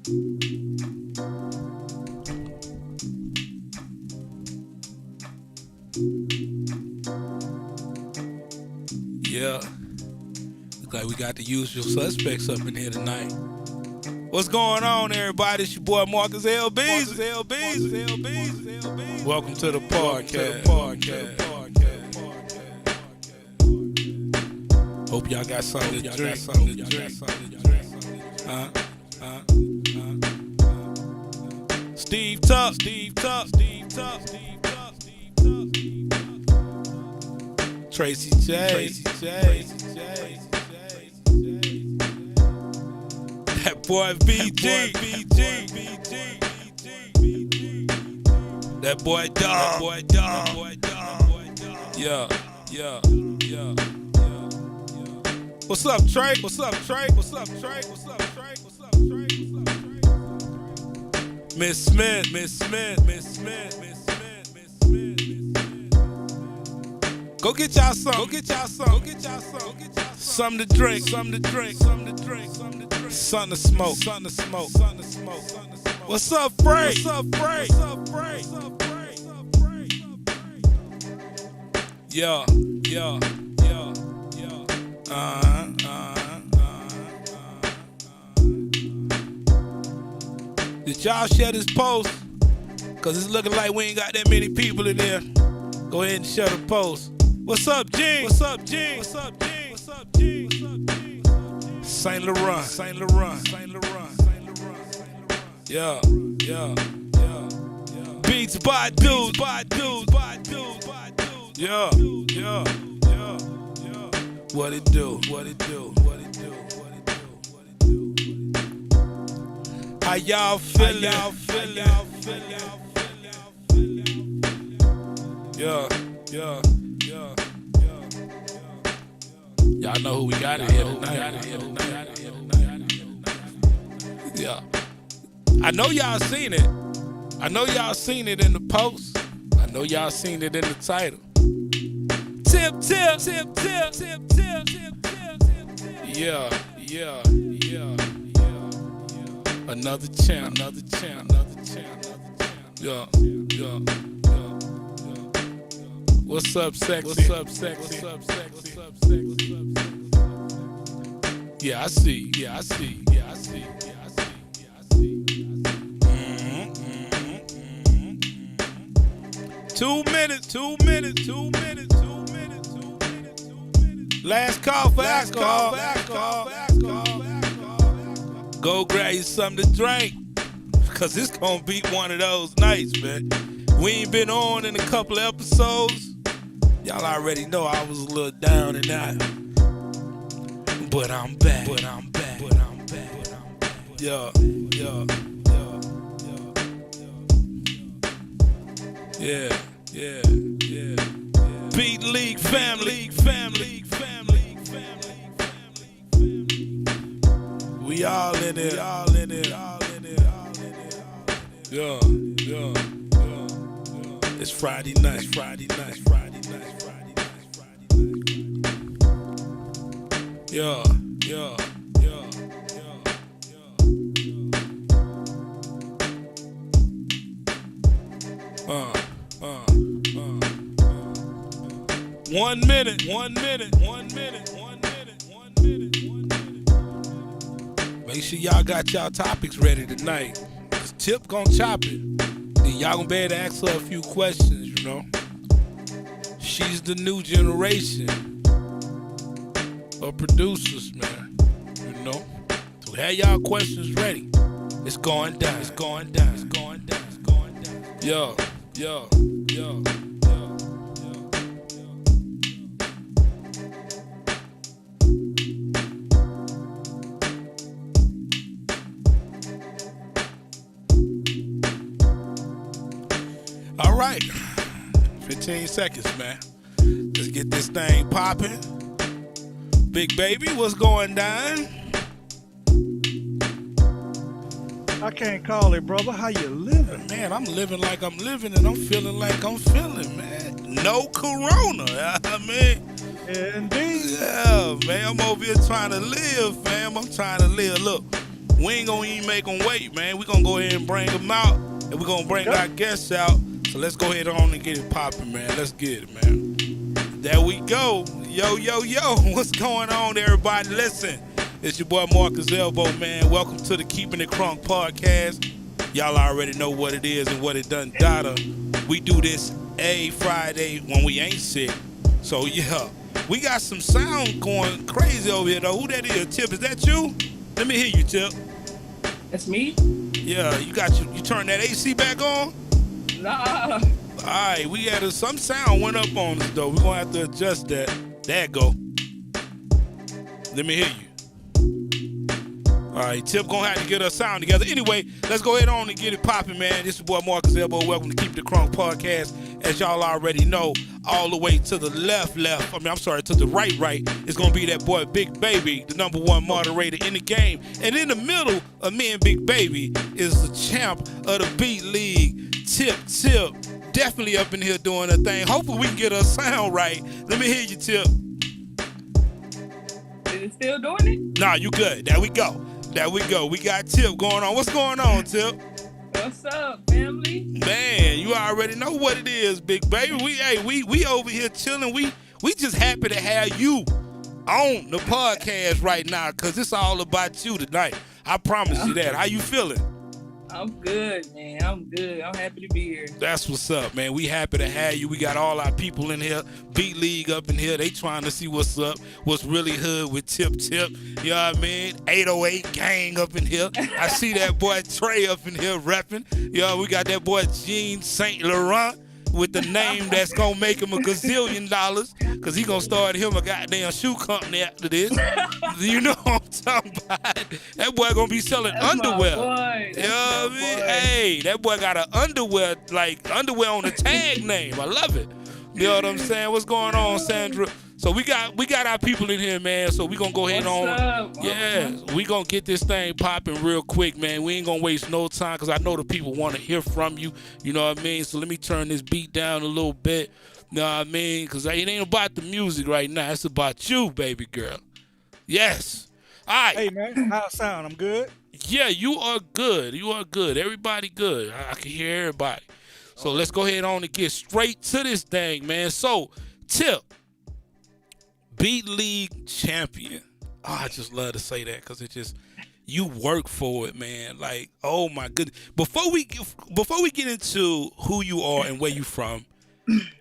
Yeah. Look like we got the usual suspects up in here tonight. What's going on, everybody? It's your boy Marcus LBs. Welcome to the podcast. Hope y'all got something to drink. Steve Tuck. Tracy J. That boy BG. That boy Dog. Yeah. What's up, Trey? Miss Smith. Go get y'all something. Something to drink. Something to smoke. What's up, Frey? Yeah. Did y'all share this post? Cause it's looking like we ain't got that many people in there. Go ahead and share the post. What's up, Gene? Saint Laurent. Yeah. Beats by dudes. Yeah. What it do? How y'all feeling? Yeah. Y'all know who we got in here tonight. Yeah. I know y'all seen it. I know y'all seen it in the post. I know y'all seen it in the title. Tip. Yeah. Another champ. Yeah. What's up, sexy? Yeah, I see. 2 minutes. Last call for alcohol. Go grab you something to drink, cause it's gonna be one of those nights, man. We ain't been on in a couple of episodes. Y'all already know I was a little down and out, but I'm back. Yeah. Beat League family. We all in it. Yeah. It's Friday night. Yeah. 1 minute. Make sure y'all got y'all topics ready tonight. Cause Tip gonna chop it. Then y'all gonna be able to ask her a few questions, you know. She's the new generation of producers, man. You know. So have y'all questions ready. It's going down. Yo. All right, 15 seconds, man. Let's get this thing popping. Big baby, what's going down? I can't call it, brother. How you living? Man, I'm living like I'm living, and I'm feeling like I'm feeling, man. No corona, I mean. Yeah, indeed. Yeah, man, I'm over here trying to live, fam. I'm trying to live. Look, we ain't gonna even make them wait, man. We gonna go ahead and bring them out, and we gonna bring our guests out. So let's go ahead on and get it popping, man. Let's get it, man. There we go. Yo, yo, yo. What's going on, everybody? Listen, it's your boy Marcus Elbow, man. Welcome to the Keeping It Krunk podcast. Y'all already know what it is and what it done data. We do this a Friday when we ain't sick. So, yeah. We got some sound going crazy over here, though. Who that is? Tip, is that you? Let me hear you, Tip. That's me? Yeah, you turn that AC back on? Nah. All right, we had some sound went up on us, though. We're going to have to adjust that. There it go. Let me hear you. All right, Tip going to have to get us sound together. Anyway, let's go ahead on and get it popping, man. This is your boy Marcus Elbow. Welcome to Keep the Krunk podcast. As y'all already know, all the way to the to the right, it's going to be that boy Big Baby, the number one moderator in the game. And in the middle of me and Big Baby is the champ of the Beat League, Tip. Definitely up in here doing a thing. Hopefully we can get our sound right. Let me hear you, Tip. Is it still doing it? Nah, you good. There we go. We got Tip going on. What's going on, Tip? What's up, family? Man, you already know what it is, Big Baby. We over here chilling. We just happy to have you on the podcast right now because it's all about you tonight. I promise you that. How you feeling? I'm good, man. I'm good. I'm happy to be here. That's what's up, man. We happy to have you. We got all our people in here, Beat League up in here. They trying to see what's up, what's really hood with Tip. You know what I mean? 808 gang up in here. I see that boy Trey up in here repping. You know, we got that boy Gene St. Laurent with the name that's going to make him $1 gazillion because he going to start him a goddamn shoe company after this. You know what I'm talking about? That boy going to be selling underwear. You know what I mean? Hey, that boy got an underwear on the tag name. I love it. You know what I'm saying? What's going on, Sandra? So we got our people in here, man. So we gonna go ahead we gonna get this thing popping real quick, man. We ain't gonna waste no time because I know the people want to hear from you. You know what I mean? So let me turn this beat down a little bit. You know what I mean? Because it ain't about the music right now. It's about you, baby girl. Yes. All right. Hey, man. How's it sound? I'm good? Yeah, you are good. Everybody good. I can hear everybody. So let's go ahead on and get straight to this thing, man. So, Tip. Beat League champion. Oh, I just love to say that because you work for it, man. Like, oh my goodness. Before we get into who you are and where you from,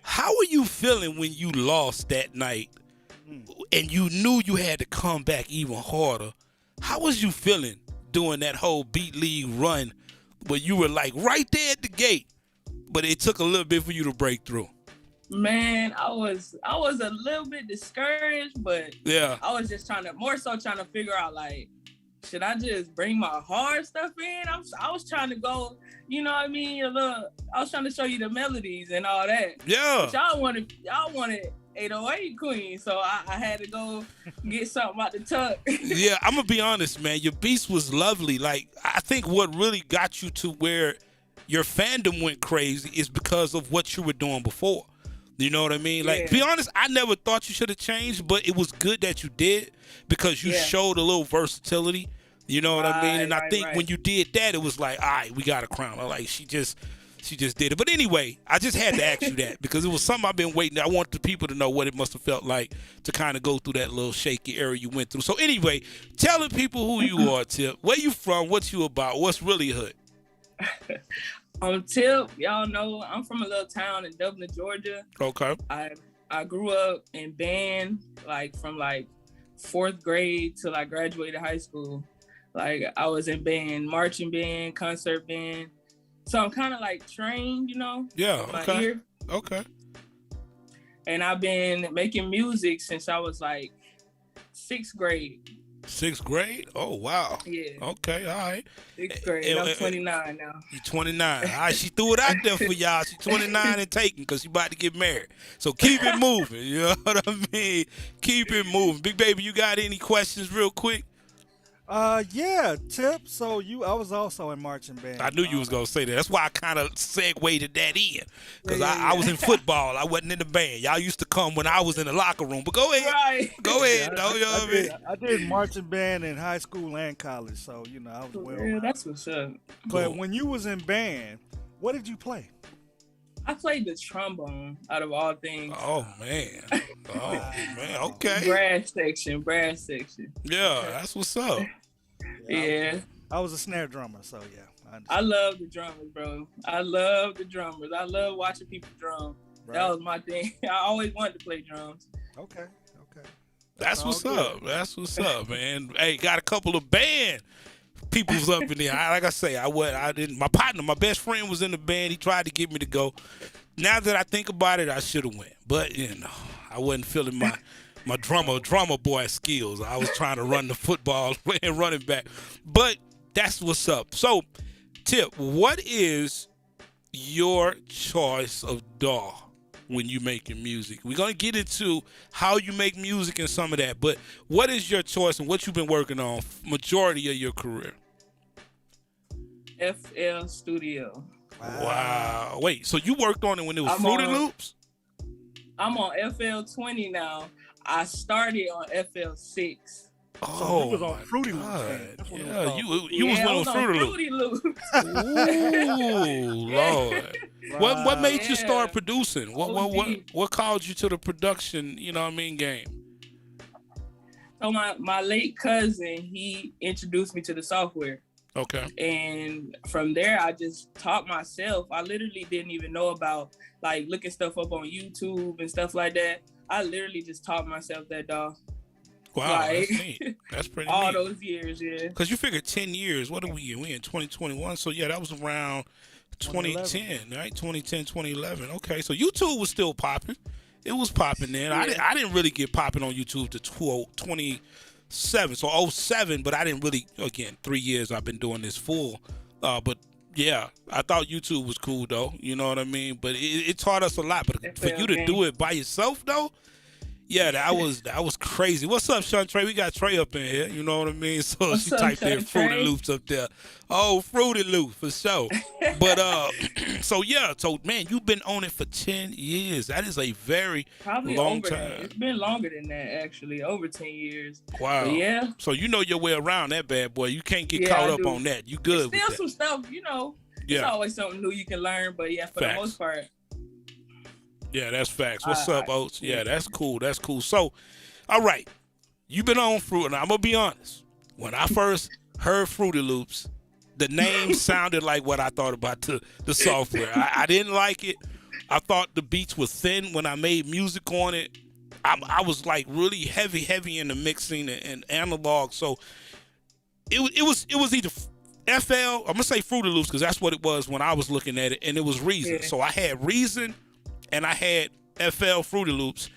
how were you feeling when you lost that night and you knew you had to come back even harder? How was you feeling doing that whole Beat League run where you were like right there at the gate, but it took a little bit for you to break through? Man, I was a little bit discouraged, but yeah, I was just trying to figure out, like, should I just bring my hard stuff in? I was trying to go, you know what I mean? I was trying to show you the melodies and all that. Yeah. But y'all wanted 808 Queen, so I had to go get something out the tuck. Yeah, I'm gonna be honest, man. Your beast was lovely. Like, I think what really got you to where your fandom went crazy is because of what you were doing before. You know what I mean? Like, be honest, I never thought you should have changed, but it was good that you did because you showed a little versatility. You know what I mean? And I think when you did that, it was like, all right, we got a crown her. Like, she just did it. But anyway, I just had to ask you that because it was something I've been waiting. I want the people to know what it must have felt like to kind of go through that little shaky area you went through. So anyway, telling people who you are, Tip. Where you from? What you about? What's really hood? Tip, y'all know I'm from a little town in Dublin, Georgia. Okay. I grew up in band, like from like 4th grade till I graduated high school. Like, I was in band, marching band, concert band. So I'm kind of like trained, you know? Yeah, okay. Ear. Okay. And I've been making music since I was like 6th grade. 6th grade? Oh, wow. Yeah. Okay, all right. 6th grade. I'm 29 now. You're 29. All right, she threw it out there for y'all. She's 29 and taking because she about to get married. So keep it moving. You know what I mean? Keep it moving. Big Baby, you got any questions real quick? Yeah, Tip. So I was also in marching band. I knew you was gonna say that. That's why I kind of segued that in, because I Yeah. was in football. I wasn't in the band. Y'all used to come when I was in the locker room. But go ahead, Right. go ahead. Yeah, though, you know what I mean? I did marching band in high school and college, so I was For well. real, that's what's up. But Cool. when you was in band, what did you play? I played the trombone out of all things. Oh man, oh man. Okay, Brass section. yeah, that's what's up. Yeah. I was a snare drummer, so yeah. I love the drummers, bro. I love the drummers. I love watching people drum. Right. That was my thing. I always wanted to play drums. Okay. That's all what's good. up. That's what's up, man. Hey, got a couple of band people's up in there. Like I say, I didn't. My partner, my best friend, was in the band. He tried to get me to go. Now that I think about it, I should have went, but I wasn't feeling my drummer boy skills. I was trying to run the football and running back, but that's what's up. So, Tip, what is your choice of DAW when you making music? We're gonna get into how you make music and some of that, but what is your choice and what you've been working on majority of your career? FL Studio. Wow. Wait, so you worked on it when it was Fruity Loops? I'm on FL20 now. I started on FL6. Oh, you was on my Fruity Loops. God. Man. That's what it was Yeah, called. you was one of Fruity Loops. Fruity Loops. Ooh, Lord. What made you Yeah. start producing? OG. What called you to the production, game? So my late cousin, he introduced me to the software. Okay. And from there, I just taught myself. I literally didn't even know about like looking stuff up on YouTube and stuff like that. I literally just taught myself that, dog. Wow, Like, that's neat. That's pretty all neat. those years, yeah. Because you figure 10 years, what are we in? We in 2021. So, yeah, that was around 2010, right? 2010, 2011. Okay, so YouTube was still popping. It was popping then. Yeah. I didn't really get popping on YouTube to 27, so 07, but I didn't really, again, 3 years I've been doing this full. But, yeah, I thought YouTube was cool, though. You know what I mean? But it taught us a lot. But for you to do it by yourself, though, yeah, that was crazy. What's up, Sean Trey? We got Trey up in here. You know what I mean? So What's she up, typed in Sean Fruity Trey? Loops up there. Oh, Fruity Loops for sure. But so man, you've been on it for 10 years. That is a very Probably long over time. that. It's been longer than that, actually. Over 10 years. Wow. But yeah. So you know your way around that bad boy. You can't get Yeah, caught I up do. on that. You good with Still that. some stuff, There's Yeah. always something new you can learn. But yeah, for Facts. the most part. Yeah, that's facts. What's I- up, Oates? Yeah, that's cool. That's cool. So, all right, you've been on Fruit, and I'm gonna be honest. When I first heard Fruity Loops, the name sounded like what I thought about the software. I didn't like it. I thought the beats were thin when I made music on it. I was like really heavy in the mixing and analog. So it was either FL. I'm gonna say Fruity Loops because that's what it was when I was looking at it, and it was Reason. Yeah. So I had Reason, and I had FL Fruity Loops.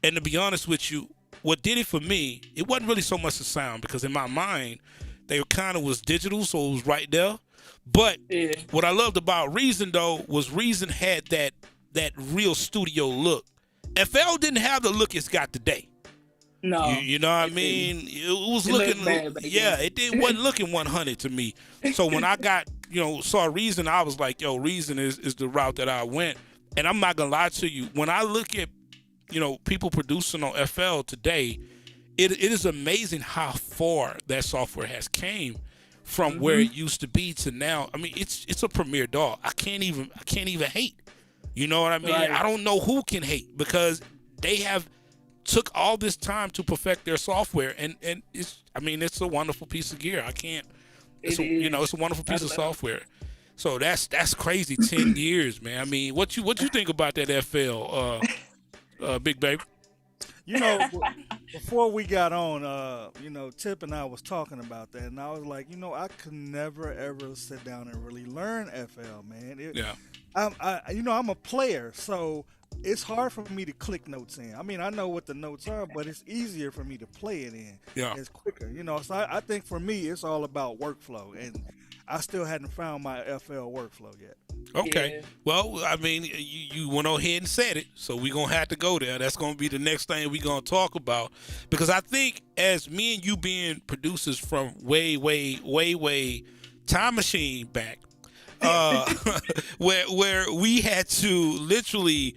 And to be honest with you, what did it for me, it wasn't really so much the sound because in my mind, they kind of was digital, so it was right there. But Yeah. what I loved about Reason though was Reason had that real studio look. FL didn't have the look it's got today. No. You know what I it mean? It was It looking, looked bad back yeah, then. wasn't looking 100 to me. So when I got, saw Reason, I was like, yo, Reason is the route that I went. And I'm not gonna lie to you, when I look at, people producing on FL today, it is amazing how far that software has came from where it used to be to now. I mean, it's a premier DAW. I can't even hate. You know what I mean? Right. I don't know who can hate because they have took all this time to perfect their software, and it's a wonderful piece of gear. It's a wonderful piece of software. So that's crazy. 10 years, man. I mean, what you think about that FL, Big Baby? Before we got on, Tip and I was talking about that, and I was like, I could never ever sit down and really learn FL, man. Yeah. I'm a player, so it's hard for me to click notes in. I mean, I know what the notes are, but it's easier for me to play it in. Yeah. It's quicker, So I think for me, it's all about workflow, and I still hadn't found my FL workflow yet. Okay. Yeah. Well, I mean, you went ahead and said it, so we're going to have to go there. That's going to be the next thing we're going to talk about. Because I think as me and you being producers from way time machine back, where we had to literally,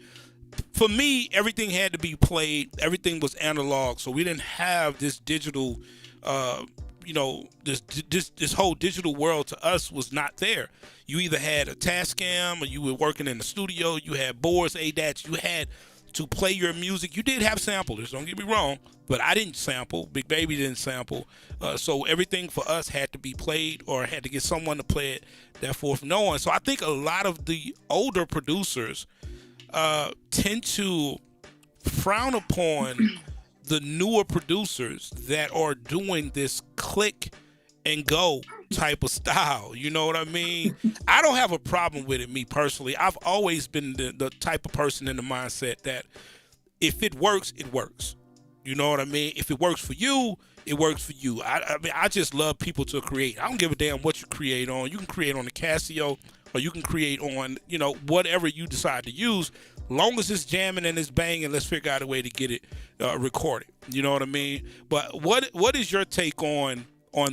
for me, everything had to be played. Everything was analog, so we didn't have this digital, this whole digital world to us was not there. You either had a Tascam or you were working in the studio. You had boards, ADATs. You had to play your music. You did have samplers, don't get me wrong, but I didn't sample. Big Baby didn't sample. So everything for us had to be played or had to get someone to play it, therefore from no one. So I think a lot of the older producers tend to frown upon the newer producers that are doing this click and go type of style. You know what I mean? I don't have a problem with it, me personally. I've always been the type of person in the mindset that if it works, it works. You know what I mean? If it works for you, it works for you. I mean, I just love people to create. I don't give a damn what you create on. You can create on the Casio or you can create on, whatever you decide to use. Long as it's jamming and it's banging, let's figure out a way to get it recorded. You know what I mean? But what is your take on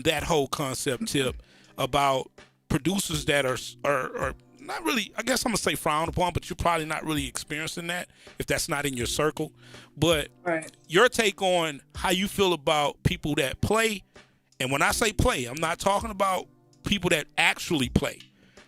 that whole concept, Tip, about producers that are not really, I guess I'm going to say frowned upon, but you're probably not really experiencing that if that's not in your circle. But Right. your take on how you feel about people that play, and when I say play, I'm not talking about people that actually play.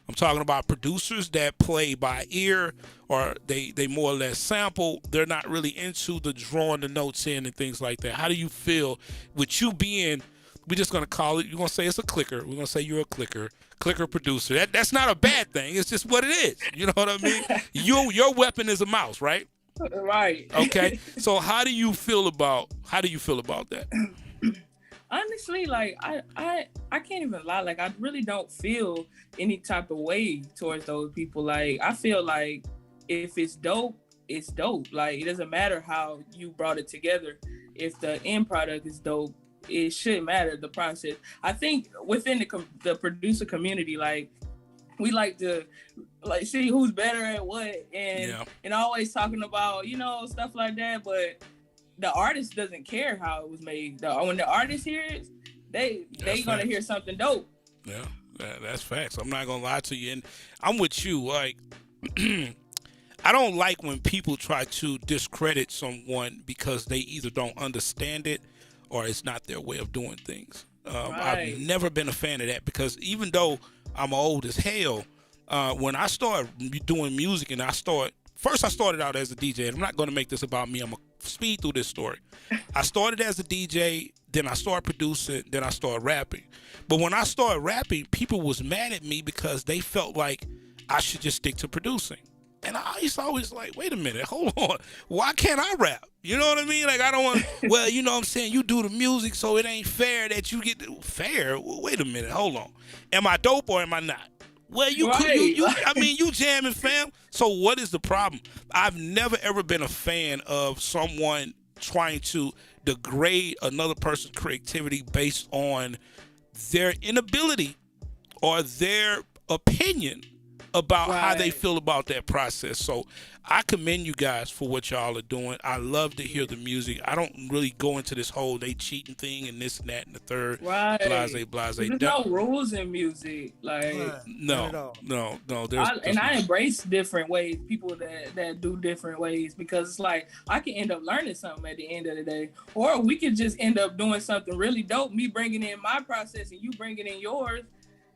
I'm talking about producers that play by ear or they more or less sample. They're not really into the drawing the notes in and things like that. How do you feel with you being, we're just going to call it, you're going to say it's a clicker. We're going to say you're a clicker producer. That's not a bad thing. It's just what it is. You know what I mean? Your weapon is a mouse, right? Right. Okay. So how do you feel about that? Honestly, like I can't even lie. Like I really don't feel any type of way towards those people. Like I feel like if it's dope, it's dope. Like it doesn't matter how you brought it together. If the end product is dope, it shouldn't matter the process. I think within the producer community, like we like to see who's better at what and always talking about stuff like that, but the artist doesn't care how it was made. When the artist hears it, they gonna hear something dope. Yeah, that's facts. I'm not gonna lie to you, and I'm with you. Like, I don't like when people try to discredit someone because they either don't understand it or it's not their way of doing things. Right. I've never been a fan of that because even though I'm old as hell, when I started doing music and I started out as a DJ. And I'm not going to make this about me. I'm going to speed through this story. I started as a DJ, then I started producing, then I started rapping. But when I started rapping, people was mad at me because they felt like I should just stick to producing. And I used to always like, wait a minute, hold on. Why can't I rap? You know what I mean? Like, I don't want, well, you know what I'm saying? You do the music, so it ain't fair that you get fair. Wait a minute, hold on. Am I dope or am I not? Well, you jamming, fam. So what is the problem? I've never, ever been a fan of someone trying to degrade another person's creativity based on their inability or their opinion about how they feel about that process. So I commend you guys for what y'all are doing. I love to hear the music. I don't really go into this whole they cheating thing and this and that and the third. Right. Blase. There's no rules in music. Like no. I embrace different ways, people that do different ways, because it's like I can end up learning something at the end of the day. Or we could just end up doing something really dope, me bringing in my process and you bringing in yours.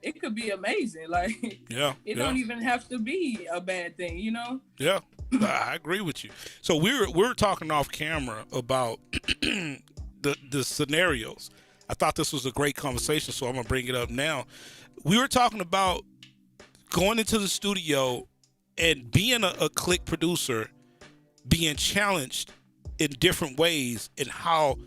It could be amazing. Like, it don't even have to be a bad thing, you know? Yeah, I agree with you. So we're talking off camera about the scenarios. I thought this was a great conversation, so I'm gonna bring it up now. We were talking about going into the studio and being a click producer, being challenged in different ways and how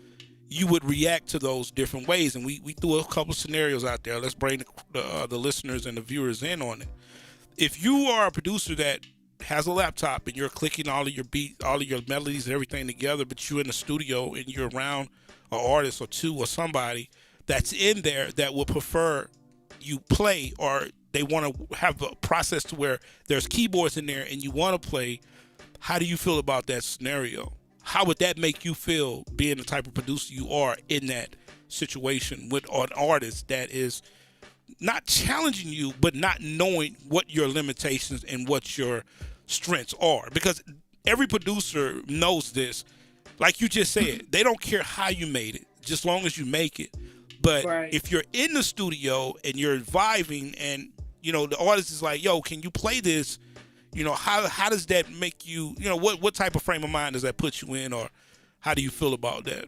you would react to those different ways. And we threw a couple scenarios out there. Let's bring the listeners and the viewers in on it. If you are a producer that has a laptop and you're clicking all of your beats, all of your melodies and everything together, but you're in the studio and you're around an artist or two or somebody that's in there that would prefer you play or they want to have a process to where there's keyboards in there and you want to play. How do you feel about that scenario? How would that make you feel being the type of producer you are in that situation with an artist that is not challenging you, but not knowing what your limitations and what your strengths are? Because every producer knows this. Like you just said, they don't care how you made it, just long as you make it. But if you're in the studio and you're vibing and, you know, the artist is like, yo, can you play this? You know, how does that make you, you know, what type of frame of mind does that put you in, or how do you feel about that?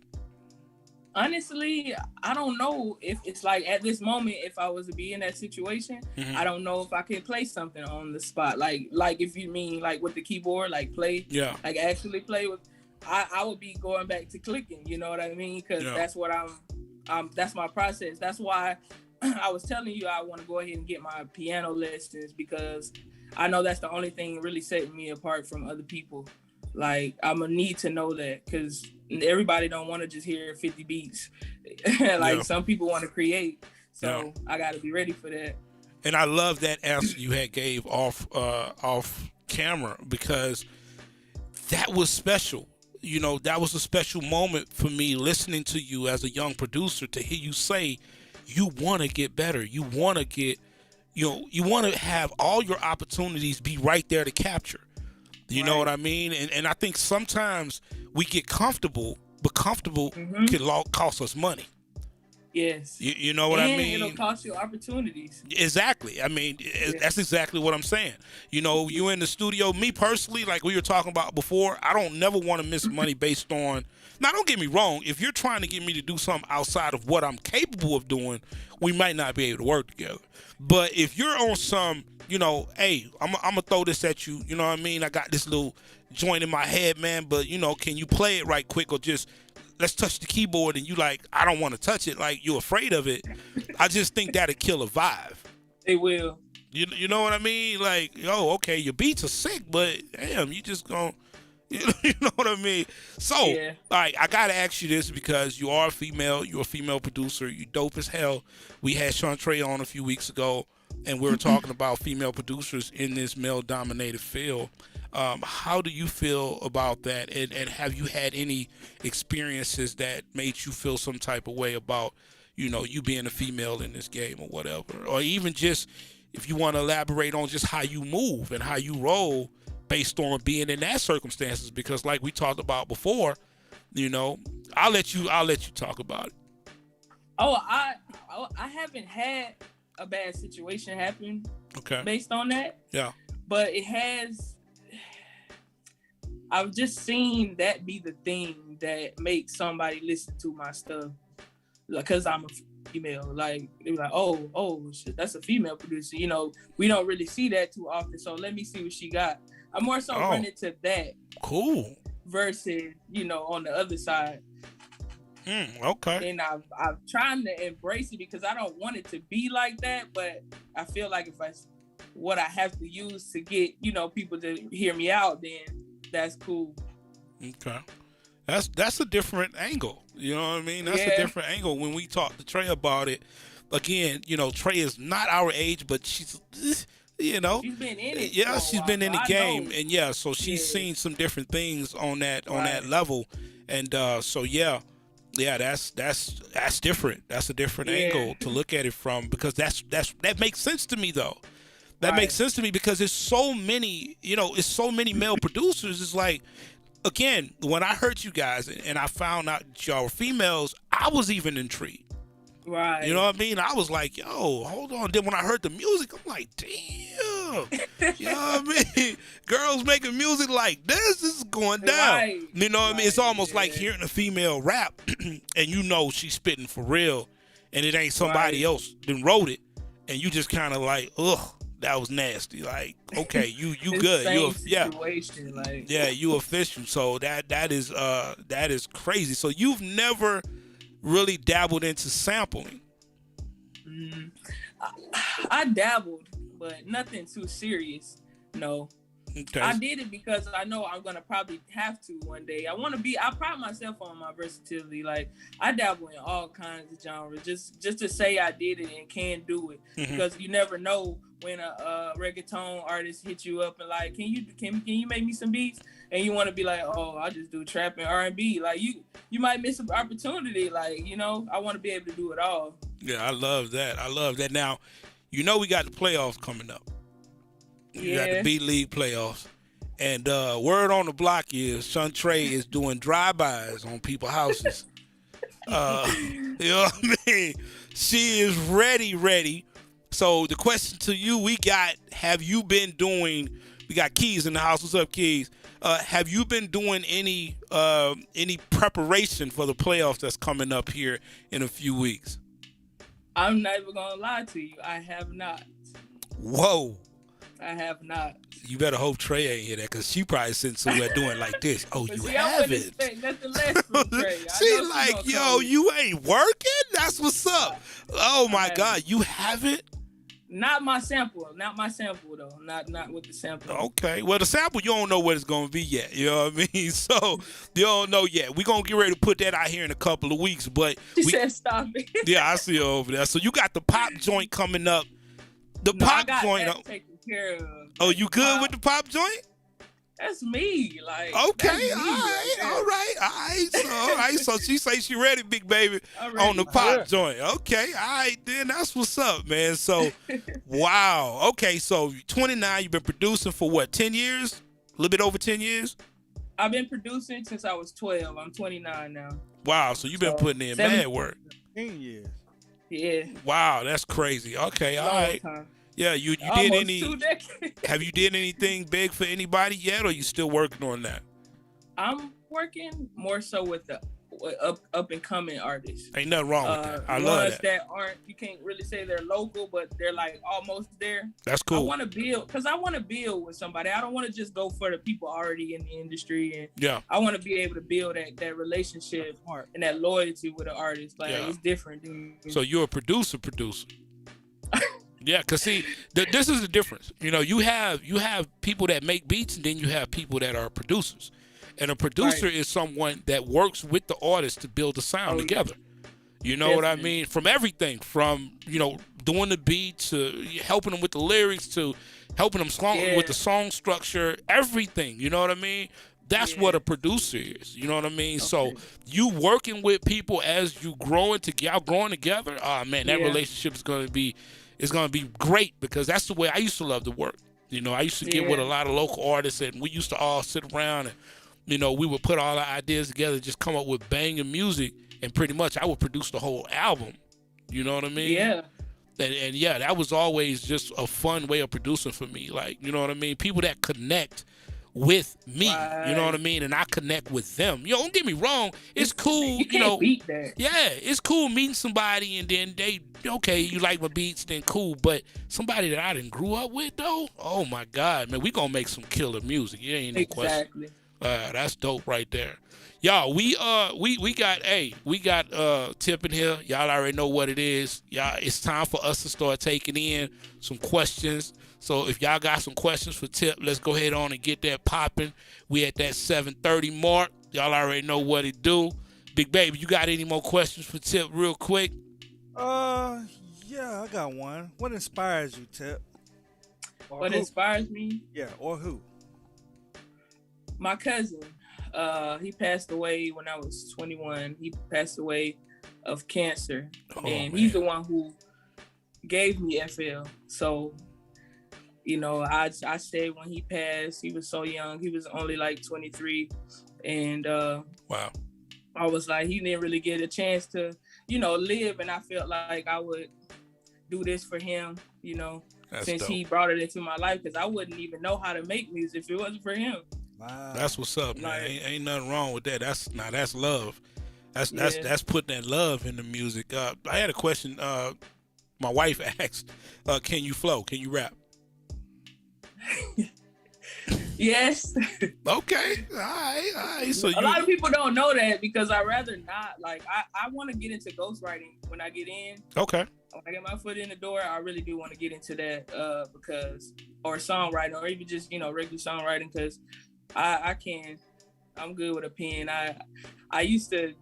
Honestly, I don't know if it's like at this moment, if I was to be in that situation, I don't know if I can play something on the spot. Like if you mean like with the keyboard, like play, like actually play with, I would be going back to clicking, you know what I mean? Because that's what that's my process. That's why I was telling you I want to go ahead and get my piano lessons, because I know that's the only thing really setting me apart from other people. Like, I'm gonna need to know that, because everybody don't want to just hear 50 beats. Like some people want to create, so I got to be ready for that. And I love that answer you had gave off camera, because that was special. You know, that was a special moment for me listening to you as a young producer, to hear you say you want to get better. You want to get, you know, you want to have all your opportunities be right there to capture. You know what I mean? And I think sometimes we get comfortable, but comfortable can cost us money. Yes. You know what I mean? It'll cost you opportunities. Exactly. I mean, that's exactly what I'm saying. You know, you in the studio, me personally, like we were talking about before, I don't never want to miss money based on, now don't get me wrong, if you're trying to get me to do something outside of what I'm capable of doing, we might not be able to work together. But if you're on some, you know, hey, I'm going to throw this at you, you know what I mean? I got this little joint in my head, man, but, you know, can you play it right quick, or just let's touch the keyboard, and you like, I don't want to touch it, like you're afraid of it. I just think that'll kill a vibe. It will. You know what I mean? Like, oh, okay, your beats are sick, but damn, you just gonna, you know what I mean? So, all right, I gotta ask you this, because you are a female, you're a female producer, you dope as hell. We had Shantre on a few weeks ago, and we were talking about female producers in this male-dominated field. How do you feel about that? And have you had any experiences that made you feel some type of way about, you know, you being a female in this game or whatever? Or even just, if you want to elaborate on just how you move and how you roll based on being in that circumstances, because like we talked about before, you know, I'll let you talk about it. Oh, I haven't had a bad situation happen based on that. Yeah. But it has, I've just seen that be the thing that makes somebody listen to my stuff, because I'm a female. Like, they're like, oh, shit, that's a female producer. You know, we don't really see that too often, so let me see what she got. I'm more so running to that. Cool. Versus, you know, on the other side. Okay. And I'm trying to embrace it, because I don't want it to be like that, but I feel like if what I have to use to get, you know, people to hear me out, then that's cool. Okay. That's a different angle. You know what I mean? That's a different angle. When we talked to Trey about it, again, you know, Trey is not our age, but she's, you know, she's been in it. Yeah, she's been in the game, and so she's seen some different things on that level, and so that's different. That's a different angle to look at it from, because that makes sense to me though. That makes sense to me, because it's so many, you know, it's so many male producers. It's like, again, when I heard you guys and I found out that y'all were females, I was even intrigued. Right. You know what I mean? I was like, yo, hold on. Then when I heard the music, I'm like, damn. You know what I mean? Girls making music like this is going down. Right. You know what I mean? It's almost like hearing a female rap and you know she's spitting for real, and it ain't somebody else that wrote it, and you just kind of like, ugh, that was nasty. Like, okay, you good. You official. So that is crazy. So you've never really dabbled into sampling? I dabbled, but nothing too serious. No. Okay. I did it because I know I'm gonna probably have to one day. I pride myself on my versatility. Like I dabble in all kinds of genres, just to say I did it and can do it. Because you never know when a reggaeton artist hits you up and like, can you make me some beats? And you want to be like, oh, I just do trap and R&B. Like you might miss an opportunity. Like, you know, I want to be able to do it all. Yeah, I love that. Now, you know we got the playoffs coming up. You got the B League playoffs. And word on the block is Shantré is doing drive-bys on people's houses. You know what I mean? She is ready. So the question to you, we got Keys in the house. What's up, Keys? Have you been doing any preparation for the playoffs that's coming up here in a few weeks? I'm not even going to lie to you. I have not. Whoa. I have not. You better hope Trey ain't hear that, because she probably sitting somewhere doing like this. Oh, but you see, haven't. I wouldn't expect nothing less from Trey. She like, yo, you ain't working? That's what's up. Oh, my God. You haven't? Not my sample though. Not with the sample. Okay. Well, the sample, you don't know what it's going to be yet. You know what I mean? So, you don't know yet. We're going to get ready to put that out here in a couple of weeks. But she said stop it. Yeah, I see her over there. So, you got the pop joint coming up. The pop joint. Taken care of. Oh, you good with the pop joint? That's me. Like, okay, me all right. So she say she ready, big baby, on the pop joint. Okay, all right, then that's what's up, man. So, wow. Okay, so 29, you've been producing for what, 10 years? A little bit over 10 years? I've been producing since I was 12. I'm 29 now. Wow, so you've been putting in mad work. 10 years. Yeah. Wow, that's crazy. Okay, all right. Time. Yeah, you did any? 2 decades. Have you did anything big for anybody yet, or you still working on that? I'm working more so with the up and coming artists. Ain't nothing wrong with that. I love that. That aren't, you can't really say they're local, but they're like almost there. That's cool. I want to build with somebody. I don't want to just go for the people already in the industry, and yeah, I want to be able to build that relationship and that loyalty with the artist. Like it's different. So you're a producer. Yeah, because see, this is the difference. You know, you have people that make beats, and then you have people that are producers. And a producer is someone that works with the artist to build a sound together. You know what I mean? From everything, from, you know, doing the beat to helping them with the lyrics to helping them with the song structure, everything. You know what I mean? That's what a producer is. You know what I mean? Okay. So you working with people as you growing together. Oh man, that relationship is going to be. It's going to be great, because that's the way I used to love to work. You know, I used to get with a lot of local artists, and we used to all sit around and, you know, we would put all our ideas together, just come up with banging music, and pretty much I would produce the whole album. You know what I mean? Yeah. And yeah, that was always just a fun way of producing for me. Like, you know what I mean? People that connect with me, you know what I mean? And I connect with them. You know, don't get me wrong. It's cool, you know. Beat that. Yeah, it's cool meeting somebody and then you like my beats, then cool. But somebody that I didn't grew up with, though, oh my God, man, we gonna make some killer music. It ain't no question. That's dope right there. Y'all, we got Tip in here. Y'all already know what it is. Y'all, it's time for us to start taking in some questions. So if y'all got some questions for Tip, let's go ahead on and get that popping. We at that 7:30 mark. Y'all already know what it do. Big baby, you got any more questions for Tip real quick? Yeah, I got one. What inspires you, Tip? What inspires me? Yeah, or who? My cousin. He passed away when I was 21. He passed away of cancer. And he's the one who gave me FL. So, you know, I stayed when he passed. He was so young. He was only like 23. And wow. I was like, he didn't really get a chance to, you know, live. And I felt like I would do this for him, you know, since he brought it into my life, because I wouldn't even know how to make music if it wasn't for him. Wow. That's what's up, man. Ain't nothing wrong with that. That's love. That's putting that love in the music. I had a question. My wife asked, "Can you flow? Can you rap?" Yes. Okay, all right. So A lot of people don't know that because I rather not. Like, I want to get into ghostwriting when I get in. Okay. When I get my foot in the door, I really do want to get into that or songwriting, or even just, regular songwriting, because I'm good with a pen. I used to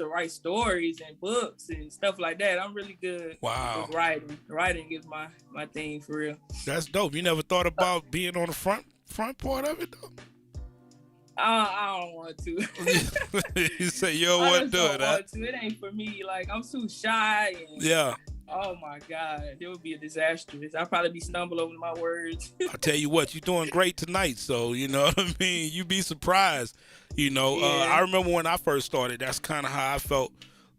write stories and books and stuff like that. I'm really good with writing. Writing is my thing for real. That's dope. You never thought about being on the front part of it though? I don't want to. You say you don't want to do it, huh? It ain't for me. Like, I'm too shy. And, yeah. Oh my God, it would be a disaster. I'll probably be stumbling over my words. I'll tell you what, you're doing great tonight. So, you know what I mean? You'd be surprised. I remember when I first started, that's kind of how I felt.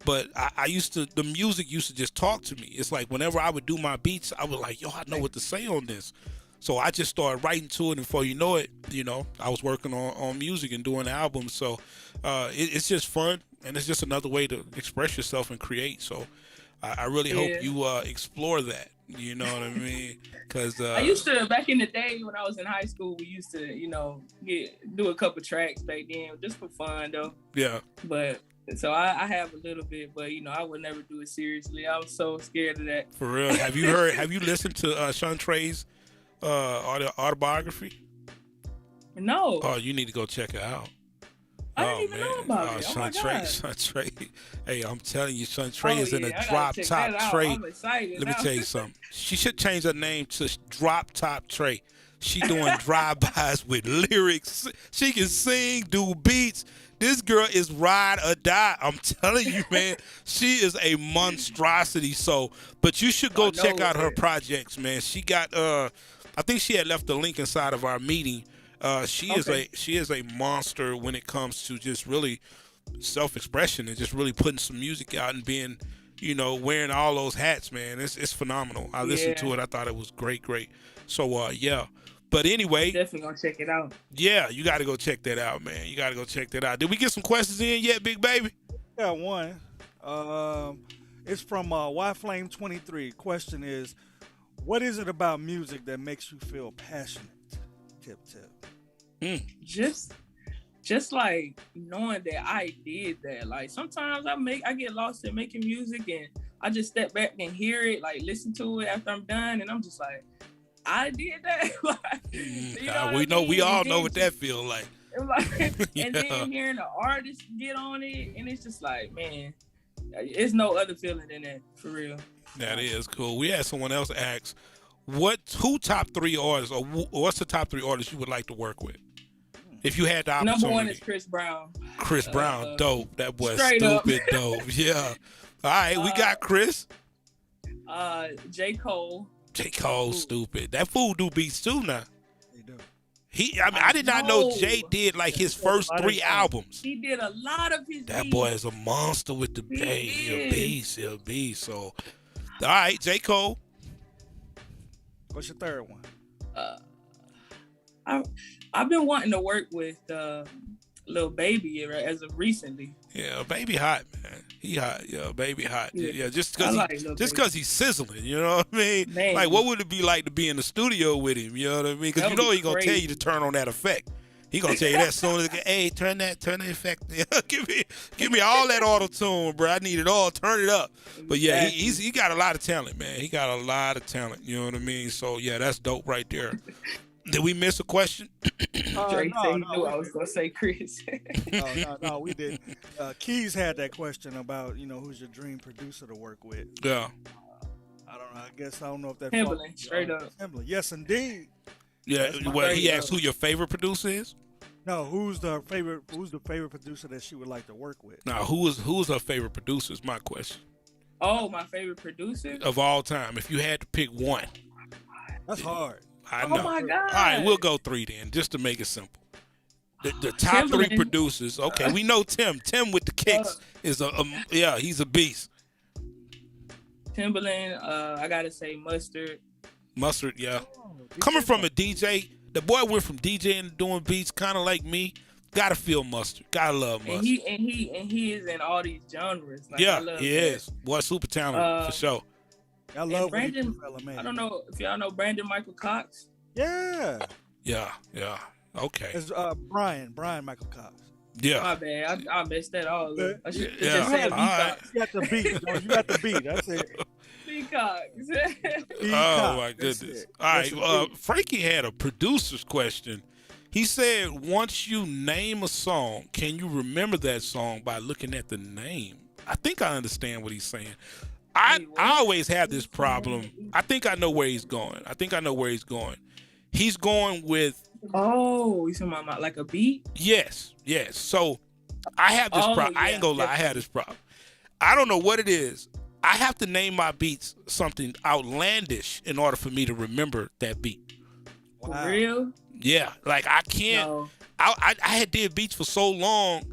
But the music used to just talk to me. It's like whenever I would do my beats, I was like, yo, I know what to say on this. So I just started writing to it, and before you know it, I was working on music and doing albums. So it's just fun, and it's just another way to express yourself and create. So I really hope you explore that. You know what I mean? Because I used to, back in the day when I was in high school, we used to, do a couple tracks back then, just for fun though. Yeah. But so I have a little bit, but I would never do it seriously. I was so scared of that. For real? Have you listened to Sean Trey's autobiography? No. Oh, you need to go check it out. I didn't even know about it. Sean Trey. Hey, I'm telling you, Sean Trey is in a drop top Trey. I'm excited. Let me tell you something. She should change her name to Drop Top Trey. She doing drive-bys with lyrics. She can sing, do beats. This girl is ride or die. I'm telling you, man. She is a monstrosity. So, but you should go check out her projects, man. She got I think she had left the link inside of our meeting. She is a monster when it comes to just really self-expression and just really putting some music out and being, wearing all those hats, man. It's phenomenal. I listened to it. I thought it was great. So yeah. But anyway, definitely gonna check it out. Yeah, you got to go check that out, man. You got to go check that out. Did we get some questions in yet, big baby? Got one. It's from YFlame23. Question is, what is it about music that makes you feel passionate? Tip. Just like knowing that I did that. Like, sometimes I get lost in making music and I just step back and hear it, like listen to it after I'm done, and I'm just like, I did that. We all know what that feels like. And then hearing the artist get on it, and it's just like, man, it's no other feeling than that, for real. That is cool. We had someone else ask, who top 3 artists, or what's the top 3 artists you would like to work with? If you had the opportunity. Number 1 is Chris Brown. Chris Brown, dope. That boy stupid dope. Yeah. All right, we got Chris. J. Cole. J. Cole, stupid. That fool do beats too now. He do. I did not know Jay did like his first 3 albums. He did a lot of his That beats. boy is a monster with the bass. He a beast. So, all right, J. Cole. What's your third one? I've been wanting to work with Lil Baby as of recently. Yeah, Baby hot, man. He hot. Yeah, Baby hot. Yeah, just because he's sizzling, you know what I mean? Man. Like, what would it be like to be in the studio with him? You know what I mean? Because he's gonna tell you to turn on that effect. He gonna tell you that soon as hey, turn the effect. give me all that auto tune, bro. I need it all. Turn it up. But yeah, he got a lot of talent, man. He got a lot of talent. You know what I mean? So yeah, that's dope right there. Did we miss a question? Drake said he knew I was gonna say Chris. No, we didn't. Keys had that question about who's your dream producer to work with. Yeah. I don't know. I don't know if that. Timbaland, straight up. Timbaland, yes, indeed. Yeah. Well, he asked who your favorite producer is. No, who's the favorite producer that she would like to work with? Now, who's her favorite producer is my question. Oh, my favorite producer of all time. If you had to pick one. That's hard. I know. Oh my God. All right, we'll go 3 then, just to make it simple. The top Timbaland. 3 producers. Okay, we know Tim. Tim with the kicks is he's a beast. Timbaland, I gotta say Mustard. Mustard, yeah. Coming from a DJ, the boy went from DJing to doing beats, kind of like me. Gotta feel Mustard. Gotta love Mustard. And he is in all these genres. Like, yeah, I love he is. Boy, super talented for sure. I love Brandon. I don't know if y'all know Brandon Michael Cox. Yeah. Yeah. Okay. It's Brian Michael Cox. Yeah. My bad. I messed that all up. I should Yeah. just said All right. You got the beat. Jones. You got the beat. That's it. Peacock. Oh my goodness. All right. Frankie had a producer's question. He said, once you name a song, can you remember that song by looking at the name? I think I understand what he's saying. I always have this problem. I think I know where he's going. He's going with. Oh, you talking about like a beat? Yes. So I have this problem. I ain't gonna lie. I have this problem. I don't know what it is. I have to name my beats something outlandish in order for me to remember that beat. Wow. For real? Yeah. Like I can't. No. I had did beats for so long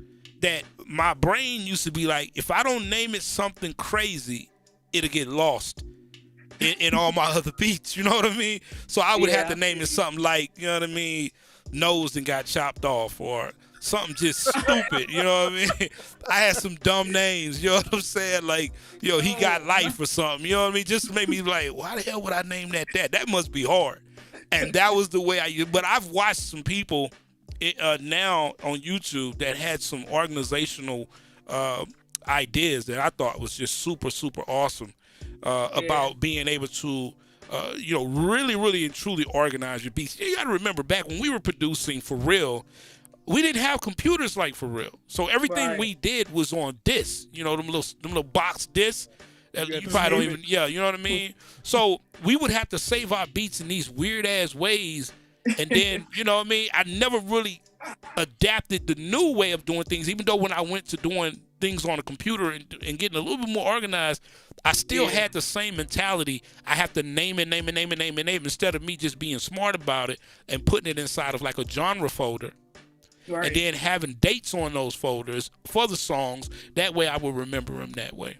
that my brain used to be like, if I don't name it something crazy, it'll get lost in all my other beats. You know what I mean? So I would have to name it something like, you know what I mean, nose and got chopped off, or something just stupid. You know what I mean? I had some dumb names. You know what I'm saying? Like, he got life or something. You know what I mean? Just to make me like, why the hell would I name that? That must be hard. And that was the way but I've watched some people now on YouTube that had some organizational ideas that I thought was just super, super awesome about being able to, really, really and truly organize your beats. You got to remember, back when we were producing for real, we didn't have computers like for real. So everything we did was on discs, them little box discs. You probably don't even, you know what I mean? So we would have to save our beats in these weird ass ways. And then, you know what I mean? I never really adapted the new way of doing things, even though when I went to doing things on a computer and getting a little bit more organized, I still had the same mentality. I have to name it, instead of me just being smart about it and putting it inside of like a genre folder. Right. And then having dates on those folders for the songs. That way I will remember them that way.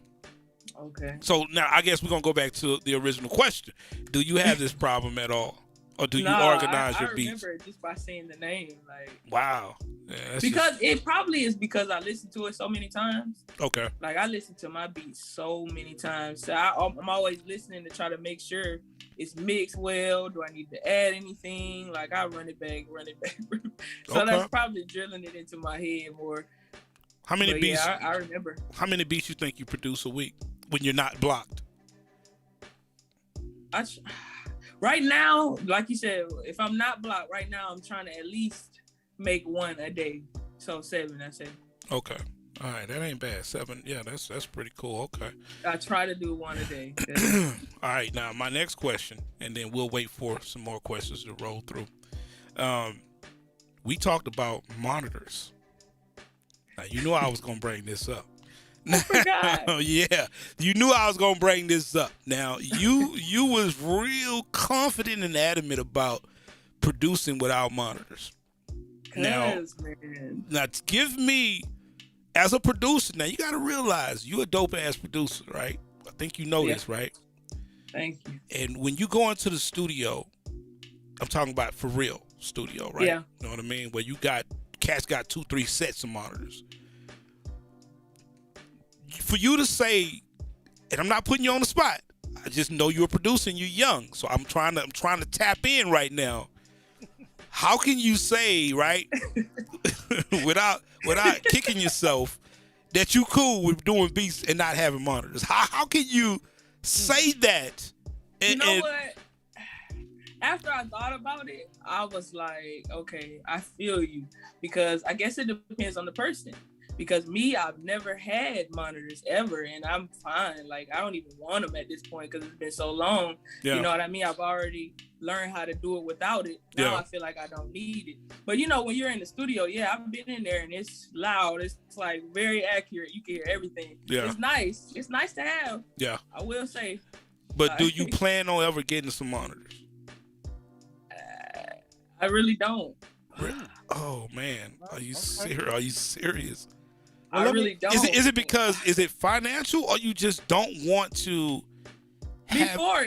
Okay. So now I guess we're going to go back to the original question. Do you have this problem at all? Or do you organize your beats? I remember it just by saying the name. Like, wow. Yeah, because it probably is because I listened to it so many times. Okay. Like, I listen to my beats so many times. So I'm always listening to try to make sure it's mixed well. Do I need to add anything? Like, I run it back. So that's probably drilling it into my head more. How many beats? Yeah, I remember. How many beats you think you produce a week when you're not blocked? Right now, like you said, if I'm not blocked right now, I'm trying to at least make one a day. So 7, I say. Okay. All right, that ain't bad. 7, yeah, that's pretty cool. Okay. I try to do one a day. All right, now my next question, and then we'll wait for some more questions to roll through. We talked about monitors. Now, you knew I was gonna bring this up. Yeah, you knew I was gonna bring this up. Now, you was real confident and adamant about producing without monitors. Now, give me, as a producer, now you gotta realize you a dope ass producer, right? I think you know this, right? Thank you. And when you go into the studio, I'm talking about for real studio, right? Yeah. You know what I mean? Where you got cats got 2-3 sets of monitors. For you to say, and I'm not putting you on the spot, I just know you're producing, you're young, so I'm trying to tap in right now. How can you say, right, without kicking yourself, that you cool with doing beats and not having monitors? How can you say that? You know what? After I thought about it, I was like, okay, I feel you, because I guess it depends on the person. Because me, I've never had monitors ever, and I'm fine. Like, I don't even want them at this point because it's been so long. Yeah. You know what I mean? I've already learned how to do it without it. Now I feel like I don't need it. But, when you're in the studio, I've been in there, and it's loud. It's, like, very accurate. You can hear everything. Yeah. It's nice. It's nice to have. Yeah. I will say. But do you plan on ever getting some monitors? I really don't. Really? Oh, man. Are you serious? Are you serious? I really don't. Is it because, is it financial, or you just don't want to have... Before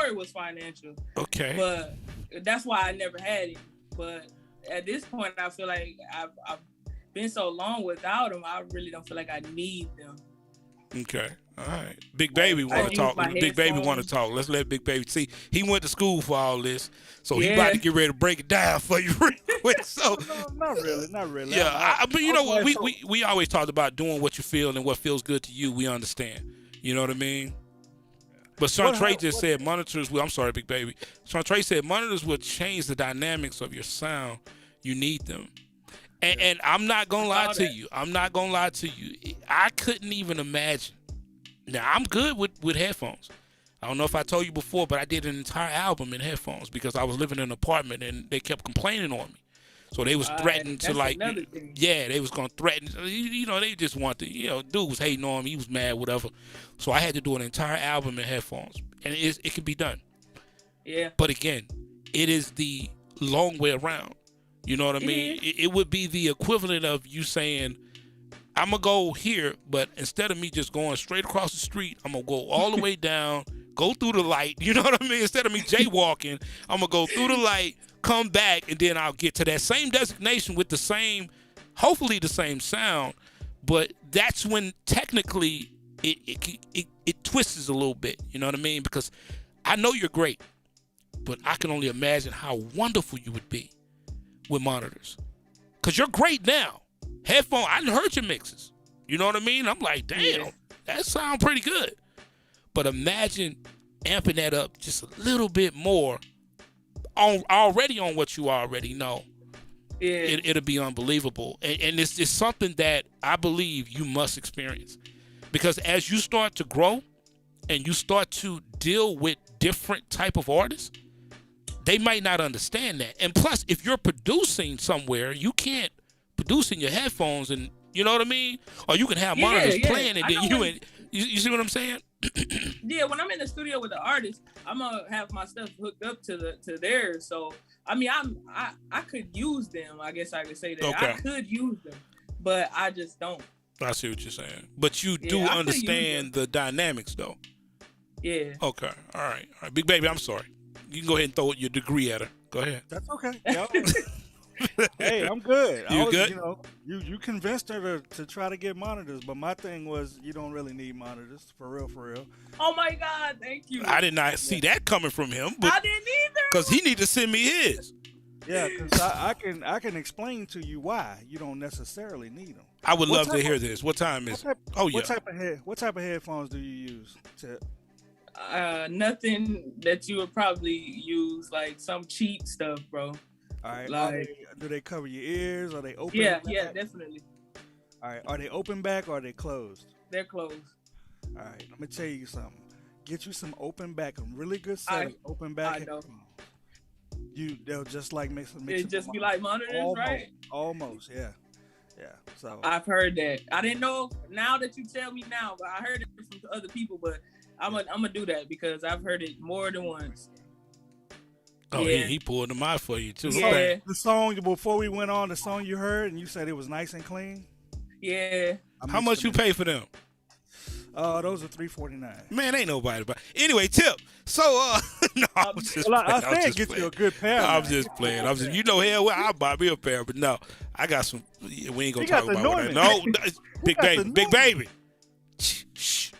it was financial. Okay. But that's why I never had it. But at this point, I feel like I've been so long without them, I really don't feel like I need them. Okay. All right. Big Baby want to talk. Big Baby want to talk. Let's let Big Baby see. He went to school for all this, so he about to get ready to break it down for you real quick. So not really. Yeah, but you know what? We always talked about doing what you feel and what feels good to you. We understand. You know what I mean? But Sean Trey just said monitors will. I'm sorry, Big Baby. Sean Trey said monitors will change the dynamics of your sound. You need them. And I'm not gonna lie to you. I couldn't even imagine. Now, I'm good with headphones. I don't know if I told you before, but I did an entire album in headphones because I was living in an apartment and they kept complaining on me. So they was threatening to they was going to threaten. You know, they just want to, dude was hating on me. He was mad, whatever. So I had to do an entire album in headphones. And it can be done. Yeah. But again, it is the long way around. You know what I mean? It would be the equivalent of you saying, I'm going to go here, but instead of me just going straight across the street, I'm going to go all the way down, go through the light. You know what I mean? Instead of me jaywalking, I'm going to go through the light, come back, and then I'll get to that same destination with hopefully the same sound. But that's when technically it twists a little bit. You know what I mean? Because I know you're great, but I can only imagine how wonderful you would be with monitors. Because you're great now. Headphone, I heard your mixes. You know what I mean? I'm like, damn, that sound pretty good. But imagine amping that up just a little bit more already on what you already know. Yeah. It'll be unbelievable. And it's something that I believe you must experience. Because as you start to grow and you start to deal with different type of artists, they might not understand that. And plus, if you're producing somewhere, you can't produce in your headphones, and you know what I mean? Or you can have monitors playing, and then you see what I'm saying? Yeah, when I'm in the studio with the artist, I'm gonna have my stuff hooked up to theirs. So I mean, I could use them. I guess I could say that. Okay. I could use them, but I just don't. I see what you're saying. But you do understand the dynamics, though. Yeah. Okay. All right. Big Baby, I'm sorry. You can go ahead and throw your degree at her. Go ahead. That's okay. Hey, I'm good. You good? You convinced her to try to get monitors, but my thing was you don't really need monitors for real. Oh my God, thank you. I did not see that coming from him, but I didn't either. Because he need to send me his. Yeah, because I can explain to you why you don't necessarily need them. I would love to hear this. What time is it? What type of headphones do you use? Nothing that you would probably use, like some cheap stuff, bro. All right. Like, do they cover your ears? Are they open? Yeah, definitely. All right. Are they open back or are they closed? They're closed. All right. Let me tell you something. Get you some open back, a really good set of open back headphones. They'll just like mix it just be like monitors, right? Almost, yeah. So I've heard that. I didn't know. Now that you tell me now, but I heard it from other people. But I'm gonna do that because I've heard it more than once. Oh, yeah. He pulled them out for you too. Yeah. The song before we went on, the song you heard and you said it was nice and clean. Yeah. How much you pay for them? Those are $349. Man, ain't nobody. But anyway, Tip. So, no, I was just playing. I said get you a good pair. I'm just playing. You know, hell, well, I'll buy me a pair, but no, I got some. We ain't gonna talk about what I. No, big baby. Shh.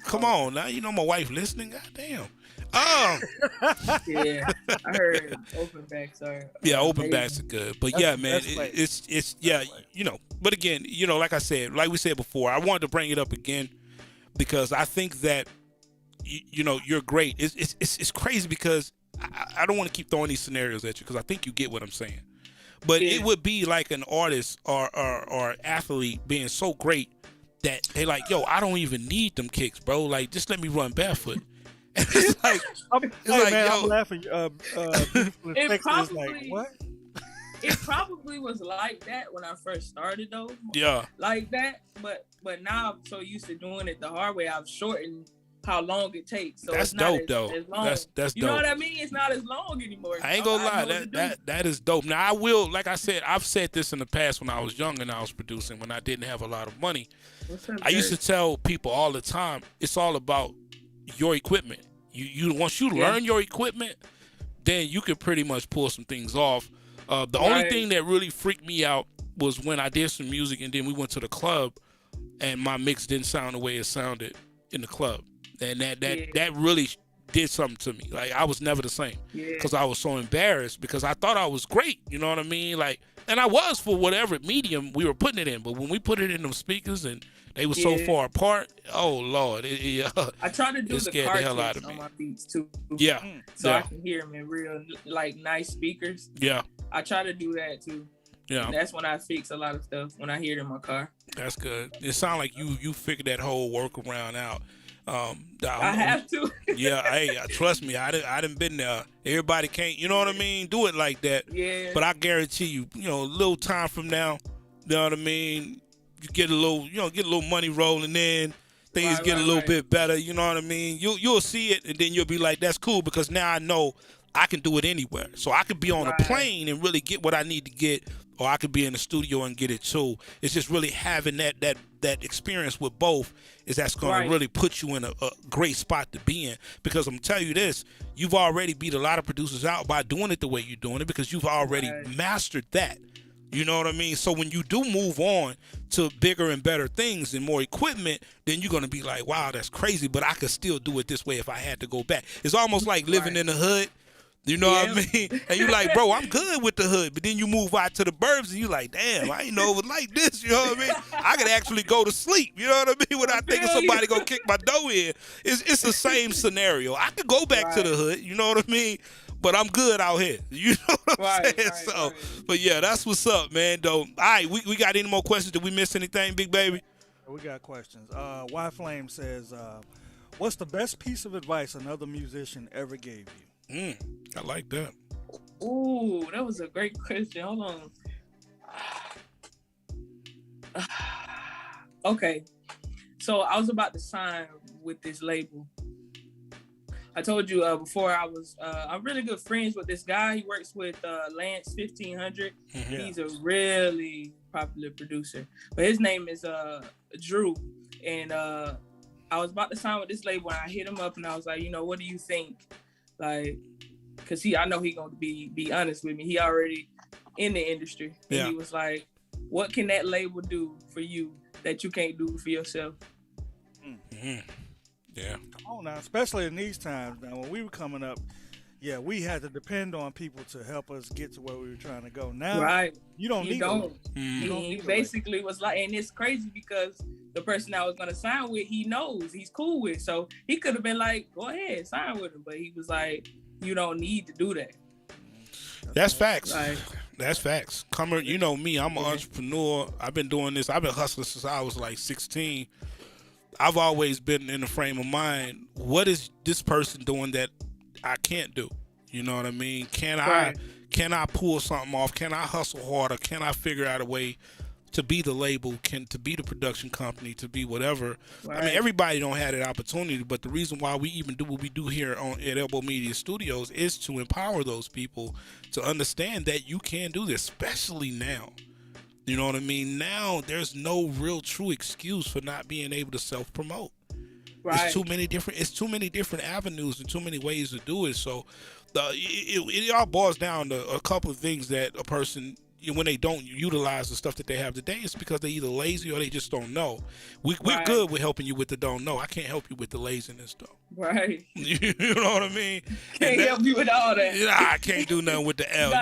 Come on now. You know my wife listening. Goddamn. Yeah, I heard open backs are. Yeah, open backs are good, but yeah, man, it's you know. But again, you know, like we said before, I wanted to bring it up again because I think that you know you're great. It's crazy because I don't want to keep throwing these scenarios at you because I think you get what I'm saying. But it would be like an artist or athlete being so great that they like, yo, I don't even need them kicks, bro. Like, just let me run barefoot. It's like, I'm laughing. It probably, like, what? It probably was like that when I first started, though. Yeah. Like that, but now I'm so used to doing it the hard way. I've shortened how long it takes. So that's it's not dope, though. as long. That's dope. You know what I mean? It's not as long anymore. I ain't gonna lie. That is dope. Now I will, like I said, I've said this in the past when I was young and I was producing when I didn't have a lot of money. I used to tell people all the time, it's all about your equipment. You once you learn your equipment, then you can pretty much pull some things off. The only thing that really freaked me out was when I did some music and then we went to the club and my mix didn't sound the way it sounded in the club, and that really did something to me. Like, I was never the same because I was so embarrassed because I thought I was great. You know what I mean? Like, and I was for whatever medium we were putting it in. But when we put it in them speakers and they were so far apart, oh Lord, I try to do the scared the hell out of cartridge me. on my beats too. Yeah, so I can hear them in real like nice speakers. Yeah, I try to do that too. Yeah, and that's when I fix a lot of stuff when I hear it in my car. That's good. It sounds like you figured that whole workaround out. I have to. Yeah, hey, trust me, I done been there. Everybody can't, you know what I mean, do it like that. Yeah. But I guarantee you, a little time from now, you know what I mean, you get a little money rolling in, things get a little bit better, you know what I mean? You'll see it, and then you'll be like, that's cool, because now I know I can do it anywhere. So I could be on a plane and really get what I need to get, or I could be in the studio and get it too. It's just really having that experience with both that's going to really put you in a great spot to be in. Because I'm telling you this, you've already beat a lot of producers out by doing it the way you're doing it, because you've already mastered that. You know what I mean? So when you do move on to bigger and better things and more equipment, then you're going to be like, wow, that's crazy, but I could still do it this way if I had to go back. It's almost like living in the hood. You know what I mean? And you're like, bro, I'm good with the hood. But then you move out to the burbs and you're like, damn, I didn't know it was like this. You know what I mean? I could actually go to sleep. You know what I mean? Without thinking somebody going to kick my door in. It's the same scenario. I could go back to the hood. You know what I mean? But I'm good out here. You know what I'm saying? But yeah, that's what's up, man. Though. All right, we got any more questions? Did we miss anything, Big Baby? We got questions. Y Flame says, what's the best piece of advice another musician ever gave you? I like that. Ooh, that was a great question. Hold on. Okay. So I was about to sign with this label. I told you before I'm really good friends with this guy. He works with Lance 1500. He's a really popular producer. But his name is Drew. And I was about to sign with this label and I hit him up and I was like, what do you think? Like, cause I know he gonna be honest with me. He already in the industry. And he was like, what can that label do for you that you can't do for yourself? Yeah. Come on now, especially in these times. Now, when we were coming up, we had to depend on people to help us get to where we were trying to go. Now, you don't need them. He basically was like, and it's crazy because the person I was going to sign with, he knows, he's cool with. So he could have been like, go ahead, sign with him. But he was like, you don't need to do that. That's facts. That's facts. You know me, I'm an entrepreneur. I've been doing this. I've been hustling since I was like 16. I've always been in the frame of mind, what is this person doing that I can't do? You know what I mean? Can I pull something off? Can I hustle harder? Can I figure out a way to be the label, to be the production company, to be whatever? I mean, everybody don't have that opportunity, but the reason why we even do what we do here at Elbow Media Studios is to empower those people to understand that you can do this, especially now. You know what I mean? Now there's no real true excuse for not being able to self-promote. It's too many different avenues and too many ways to do it. So it all boils down to a couple of things that a person, when they don't utilize the stuff that they have today, it's because they're either lazy or they just don't know. We're good with helping you with the don't know. I can't help you with the laziness, though. Right. You know what I mean? Can't help you with all that. I can't do nothing with the L.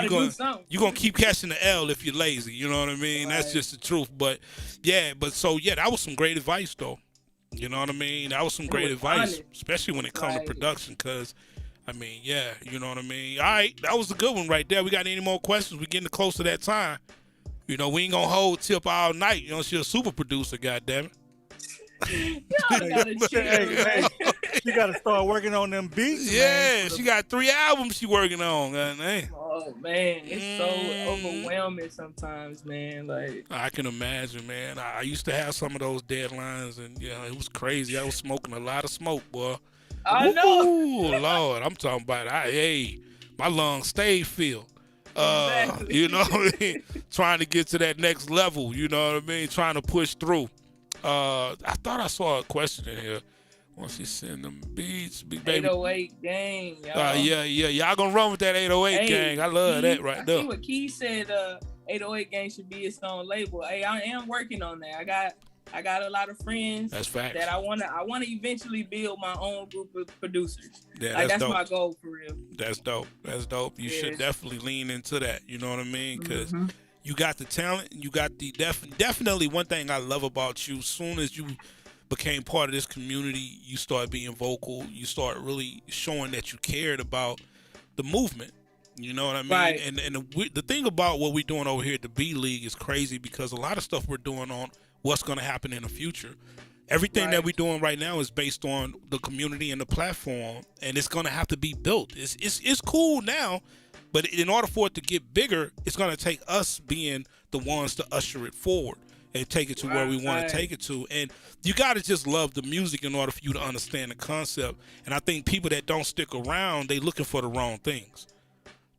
You're going to keep catching the L if you're lazy. You know what I mean? That's just the truth. But that was some great advice, though. You know what I mean? That was some great advice, especially when it comes to production, because I mean, you know what I mean? All right, that was a good one right there. We got any more questions? We're getting close to that time. We ain't going to hold Tip all night. She's a super producer, goddammit. Y'all gotta chill. She got to start working on them beats. Yeah, man. she got 3 albums she working on. Man. Oh, man. It's so overwhelming sometimes, man. Like, I can imagine, man. I used to have some of those deadlines, and it was crazy. I was smoking a lot of smoke, boy. I know. Ooh, Lord, I'm talking about my lungs stayed filled. Exactly. You know what I mean? Trying to get to that next level, you know what I mean? Trying to push through. I thought I saw a question in here. Once you send them beats, Big Baby. 808 gang, y'all. Y'all gonna run with that 808 gang. I love that right there. I see what Key said, 808 gang should be its own label. Hey, I am working on that. I got I got a lot of friends. That's facts. That I wanna eventually build my own group of producers. Yeah, like that's dope. my goal for real. That's dope. That's dope. You should definitely lean into that. You know what I mean? Because you got the talent. You got the definitely one thing I love about you. Soon as you became part of this community, you start being vocal. You start really showing that you cared about the movement. You know what I mean? Right. And the thing about what we're doing over here at the B League is crazy because a lot of stuff we're doing on what's going to happen in the future. Everything that we're doing right now is based on the community and the platform, and it's going to have to be built. It's cool now, but in order for it to get bigger, it's going to take us being the ones to usher it forward and take it to where we want to take it to. And you got to just love the music in order for you to understand the concept. And I think people that don't stick around, they looking for the wrong things.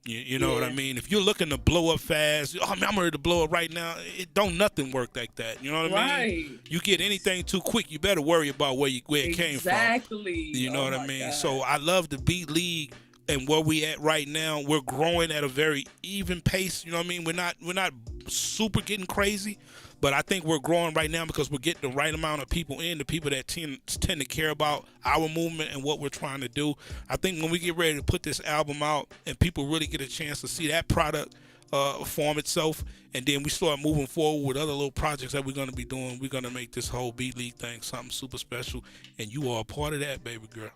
You know what I mean? If you're looking to blow up fast, I'm ready to blow up right now. It don't nothing work like that. You know what I mean? You get anything too quick, you better worry about where it came from. Exactly. You know what I mean? God. So I love the Beat League and where we at right now. We're growing at a very even pace. You know what I mean? We're not super getting crazy, but I think we're growing right now because we're getting the right amount of people in, the people that tend to care about our movement and what we're trying to do. I think when we get ready to put this album out and people really get a chance to see that product form itself, and then we start moving forward with other little projects that we're going to be doing, we're going to make this whole Beat League thing something super special, and you are a part of that, baby girl.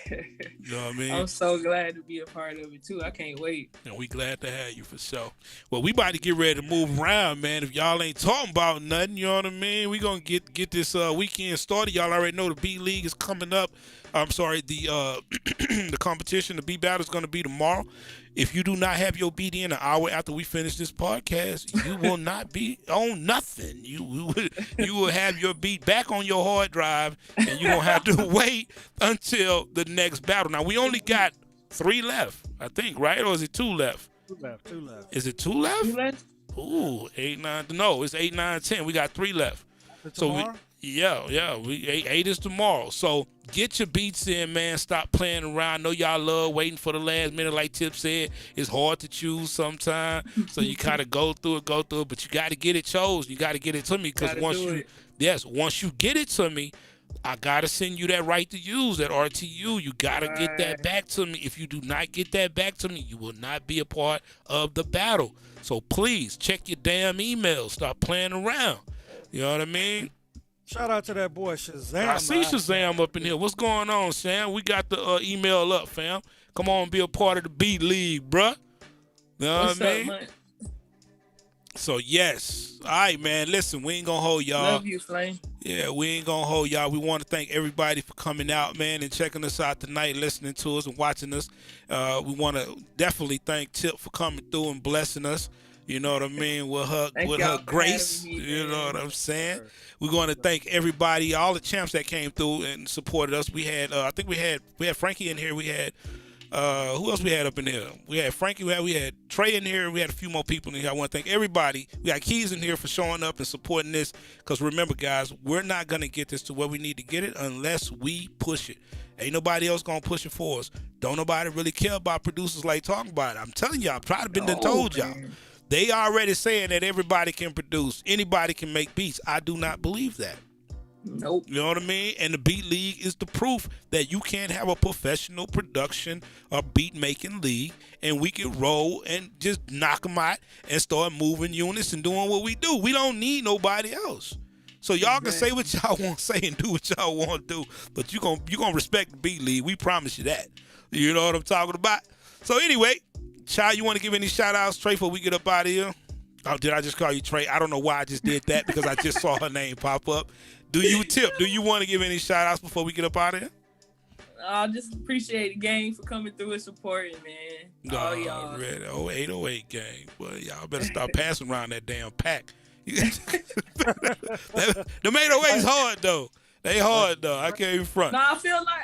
You know what I mean? I'm so glad to be a part of it too. I can't wait. And we glad to have you for sure. Well, we about to get ready to move around, man. If y'all ain't talking about nothing, you know what I mean? We gonna get this weekend started. Y'all already know the B League is coming up. I'm sorry, the the competition, the beat battle is gonna be tomorrow. If you do not have your beat in an hour after we finish this podcast, you will not be on nothing. You will have your beat back on your hard drive, and you're going to have to wait until the next battle. Now, we only got 3 left, I think, right? Or is it 2 left? 2 left. Is it 2 left? 2 left? Ooh, 8, 9. No, it's 8, 9, 10. We got 3 left. Tomorrow? We 8 is tomorrow. So get your beats in, man. Stop playing around. I know y'all love waiting for the last minute, like Tip said. It's hard to choose sometimes. So you kind of go through it, but you got to get it chosen. You got to get it to me because once you get it to me, I got to send you that right to use, that RTU. You got to get that back to me. If you do not get that back to me, you will not be a part of the battle. So please check your damn emails. Stop playing around. You know what I mean? Shout out to that boy Shazam. I see Shazam up in here. What's going on, Sam? We got the email up, fam. Come on and be a part of the Beat League, bruh. You know what I mean? Man? So, yes. All right, man. Listen, we ain't going to hold y'all. Love you, Flame. Yeah, we ain't going to hold y'all. We want to thank everybody for coming out, man, and checking us out tonight, listening to us and watching us. We want to definitely thank Tip for coming through and blessing us. You know what I mean? With her grace. You know what I'm saying? Sure. We're going to thank everybody, all the champs that came through and supported us. We had, I think we had Frankie in here. We had, who else we had up in here? We had Frankie. We had Trey in here. We had a few more people in here. I want to thank everybody. We got Keys in here for showing up and supporting this. Because remember, guys, we're not going to get this to where we need to get it unless we push it. Ain't nobody else going to push it for us. Don't nobody really care about producers like talking about it. I'm telling y'all, I've tried to been told y'all. They already saying that everybody can produce, anybody can make beats. I do not believe that. Nope. You know what I mean? And the Beat League is the proof that you can't have a professional production or beat making league and we can roll and just knock them out and start moving units and doing what we do. We don't need nobody else. So y'all can say what y'all want to say and do what y'all want to do, but you gonna respect the Beat League. We promise you that. You know what I'm talking about? So anyway, Child, you want to give any shout-outs, Trey, before we get up out of here? Oh, did I just call you Trey? I don't know why I just did that because I just saw her name pop up. Do you, Tip, do you want to give any shout-outs before we get up out of here? I just appreciate the gang for coming through and supporting, man. All y'all. Ready. 0808 gang. Well, y'all better stop passing around that damn pack. The 808's hard, though. They hard though. I can't even front. No, I feel like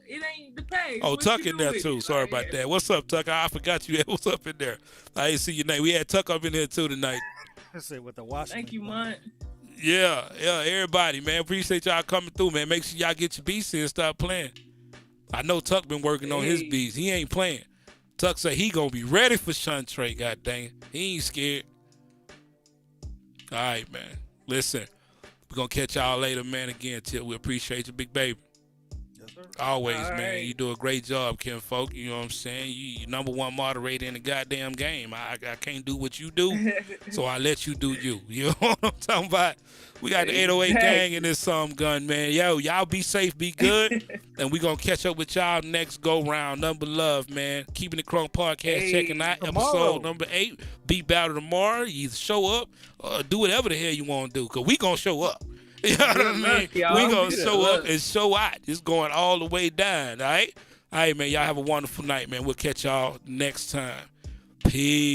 it ain't the pay. Oh, Tuck in there too. Sorry about that. What's up, Tuck? I forgot you. What's up in there? I didn't see your name. We had Tuck up in here too tonight. Let's say with the Washington. Thank you, Mont. Yeah, everybody, man. Appreciate y'all coming through, man. Make sure y'all get your beats in and start playing. I know Tuck been working on his beats. He ain't playing. Tuck said he gonna be ready for Shunt Trey. God dang it, he ain't scared. All right, man. Listen, we're going to catch y'all later, man. Again, Till, we appreciate you, big baby. Yes, sir. Always, All man. right. You do a great job, Ken Folk. You know what I'm saying? You number one moderator in the goddamn game. I can't do what you do, so I let you do you. You know what I'm talking about? We got the 808 gang in this gun, man. Yo, y'all be safe, be good, and we going to catch up with y'all next go-round. Number love, man. Keeping the Krunk podcast, checking out tomorrow. episode number 8. Beat Battle tomorrow. You either show up or do whatever the hell you want to do, because we going to show up. You know what I mean? We going to show up and show out. It's going all the way down, all right? All right, man. Y'all have a wonderful night, man. We'll catch y'all next time. Peace.